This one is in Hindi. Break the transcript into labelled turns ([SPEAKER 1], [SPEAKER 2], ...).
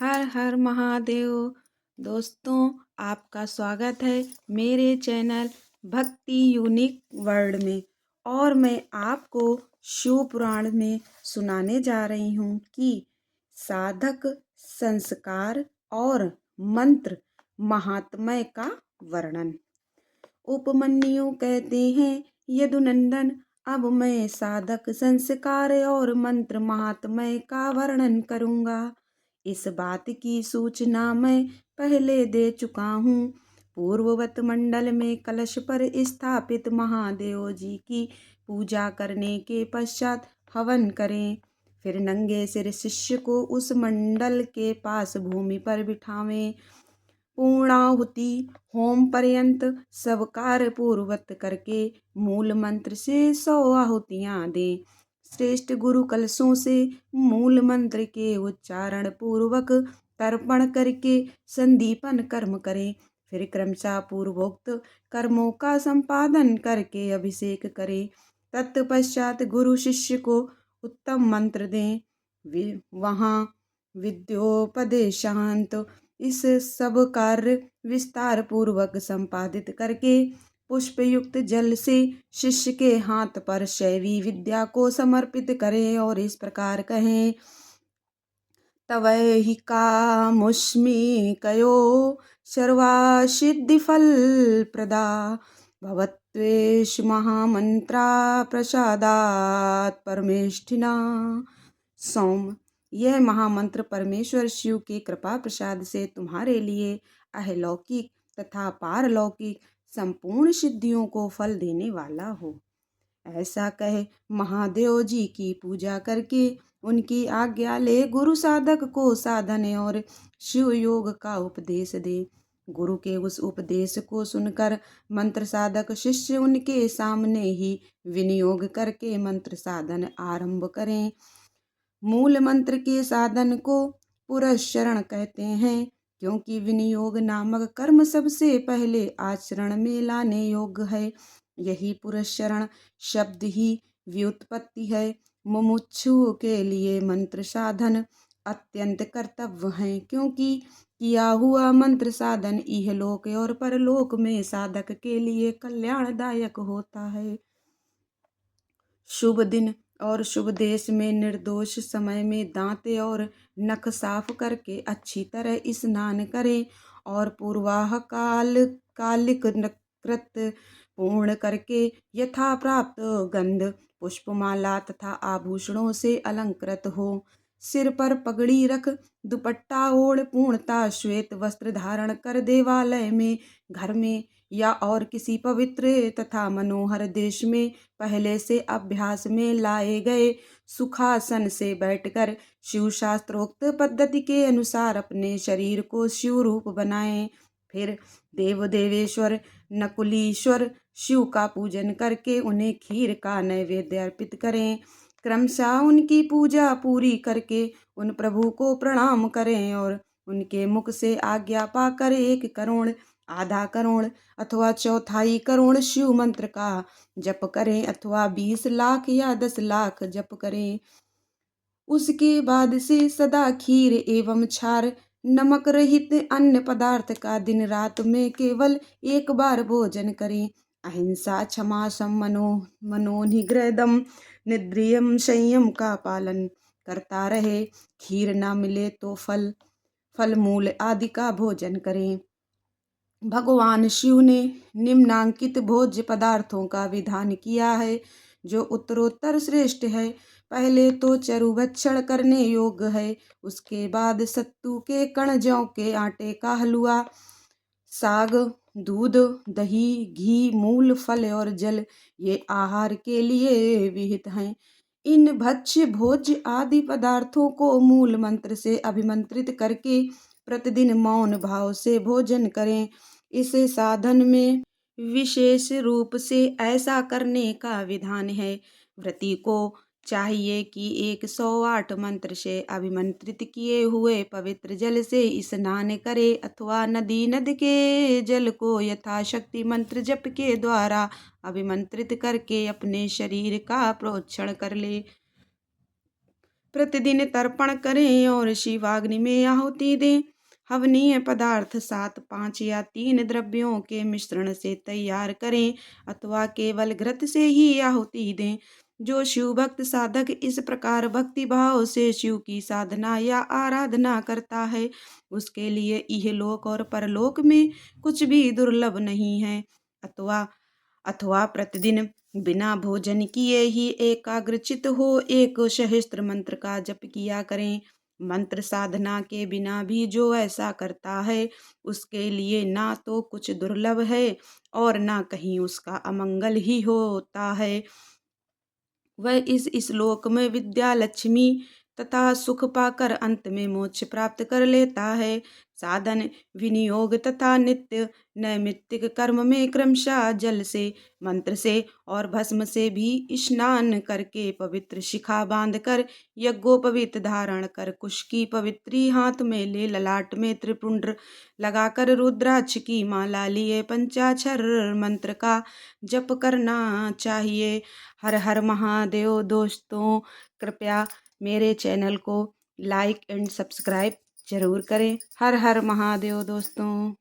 [SPEAKER 1] हर हर महादेव। दोस्तों, आपका स्वागत है मेरे चैनल भक्ति यूनिक वर्ल्ड में। और मैं आपको शिव पुराण में सुनाने जा रही हूँ कि साधक संस्कार और मंत्र महात्म्य का वर्णन। उपमन्यु कहते हैं, यदुनंदन, अब मैं साधक संस्कार और मंत्र महात्म्य का वर्णन करूंगा। इस बात की सूचना मैं पहले दे चुका हूँ। पूर्ववत मंडल में कलश पर स्थापित महादेव जी की पूजा करने के पश्चात हवन करें। फिर नंगे सिर शिष्य को उस मंडल के पास भूमि पर बिठावें। पूर्णाहुति होम पर्यंत सब कार्य पूर्वत करके मूल मंत्र से 100 आहुतियां दें। श्रेष्ठ गुरु कलशों से मूल मंत्र के उच्चारण पूर्वक तर्पण करके संदीपन कर्म करें। फिर क्रमशः पूर्वोक्त कर्मों का संपादन करके अभिषेक करें। तत्पश्चात गुरु शिष्य को उत्तम मंत्र दें। वहाँ विद्योपदेशांत इस सब कार्य विस्तार पूर्वक संपादित करके पुष्प युक्त जल से शिष्य के हाथ पर शैवी विद्या को समर्पित करें और इस प्रकार कहें, तवैहि कामुष्मि कयो सर्वासिद्धि फल प्रदा भवत्वेश महामंत्रा प्रसादात परमेष्ठिना। सौम, यह महामंत्र परमेश्वर शिव की कृपा प्रसाद से तुम्हारे लिए अहलौकिक तथा पारलौकिक संपूर्ण सिद्धियों को फल देने वाला हो। ऐसा कह महादेव जी की पूजा करके उनकी आज्ञा ले गुरु साधक को साधन और शिव योग का उपदेश दे। गुरु के उस उपदेश को सुनकर मंत्र साधक शिष्य उनके सामने ही विनियोग करके मंत्र साधन आरंभ करें। मूल मंत्र के साधन को पुरस्चरण कहते हैं, क्योंकि विनियोग नामक कर्म सबसे पहले आचरण में लाने योग्य है। यही पुरस्चरण शब्द ही व्युत्पत्ति है। मुमुक्षु के लिए मंत्र साधन अत्यंत कर्तव्य है, क्योंकि किया हुआ मंत्र साधन इहलोक और परलोक में साधक के लिए कल्याणदायक होता है। शुभ दिन और शुभ देश में निर्दोष समय में दांत और नख साफ करके अच्छी तरह स्नान करें और पूर्वाह कालिक कृत पूर्ण करके यथा प्राप्त गंध पुष्पमाला तथा आभूषणों से अलंकृत हो। सिर पर पगड़ी रख दुपट्टा ओढ़ पूर्णता श्वेत वस्त्र धारण कर देवालय में, घर में या और किसी पवित्र तथा मनोहर देश में पहले से अभ्यास में लाए गए सुखासन से बैठकर शिव शास्त्रोक्त पद्धति के अनुसार अपने शरीर को शिव रूप बनाएं। फिर देव देवेश्वर नकुलीश्वर शिव का पूजन करके उन्हें खीर का नैवेद्य अर्पित करें। क्रमशः उनकी पूजा पूरी करके उन प्रभु को प्रणाम करें और उनके मुख से आज्ञा पाकर 1 करोड़, आधा करोड़ अथवा चौथाई करोड़ शिव मंत्र का जप करें अथवा 20 लाख या 10 लाख जप करें। उसके बाद से सदा खीर एवं छार नमक रहित अन्य पदार्थ का दिन रात में केवल 1 बार भोजन करें। अहिंसा, क्षमा, मनोनिग्रह, दम, निद्रियम, संयम का पालन करता रहे। खीर ना मिले तो फल मूल आदि का भोजन करें। भगवान शिव ने निम्नांकित भोज्य पदार्थों का विधान किया है, जो उत्तरोत्तर श्रेष्ठ है। पहले तो चरुभक्षण करने योग्य है, उसके बाद सत्तू के कण, जौ के आटे का हलवा, साग, दूध, दही, घी, मूल, फल और जल ये आहार के लिए विहित हैं। इन भक्ष्य भोज्य आदि पदार्थों को मूल मंत्र से अभिमंत्रित करके प्रतिदिन मौन भाव से भोजन करें। इस साधन में विशेष रूप से ऐसा करने का विधान है। व्रती को चाहिए कि 108 मंत्र से अभिमंत्रित किए हुए पवित्र जल से स्नान करे अथवा नद के जल को यथाशक्ति मंत्र जप के द्वारा अभिमंत्रित करके अपने शरीर का प्रोक्षण कर ले। प्रतिदिन तर्पण करें और शिवाग्नि में आहुति दें। हवनीय पदार्थ 7, 5 या 3 द्रव्यों के मिश्रण से तैयार करें अथवा केवल घृत से ही आहुति दें। जो शिव भक्त साधक इस प्रकार भक्ति भाव से शिव की साधना या आराधना करता है, उसके लिए इहलोक और परलोक में कुछ भी दुर्लभ नहीं है। अथवा अथवा प्रतिदिन बिना भोजन किए ही एकाग्रचित हो एक सहस्त्र मंत्र का जप किया करें। मंत्र साधना के बिना भी जो ऐसा करता है, उसके लिए ना तो कुछ दुर्लभ है और ना कहीं उसका अमंगल ही होता है। वह इस श्लोक में विद्या लक्ष्मी तथा सुख पाकर अंत में मोक्ष प्राप्त कर लेता है। साधन विनियोग तथा नित्य नैमित्तिक कर्म में क्रमशः जल से, मंत्र से और भस्म से भी स्नान करके पवित्र शिखा बांधकर यज्ञोपवीत धारण कर कुश की पवित्री हाथ में ले ललाट में त्रिपुंड लगाकर रुद्राक्ष की माला लिए पंचाक्षर मंत्र का जप करना चाहिए। हर हर महादेव। दोस्तों, कृपया मेरे चैनल को लाइक एंड सब्सक्राइब जरूर करें। हर हर महादेव दोस्तों।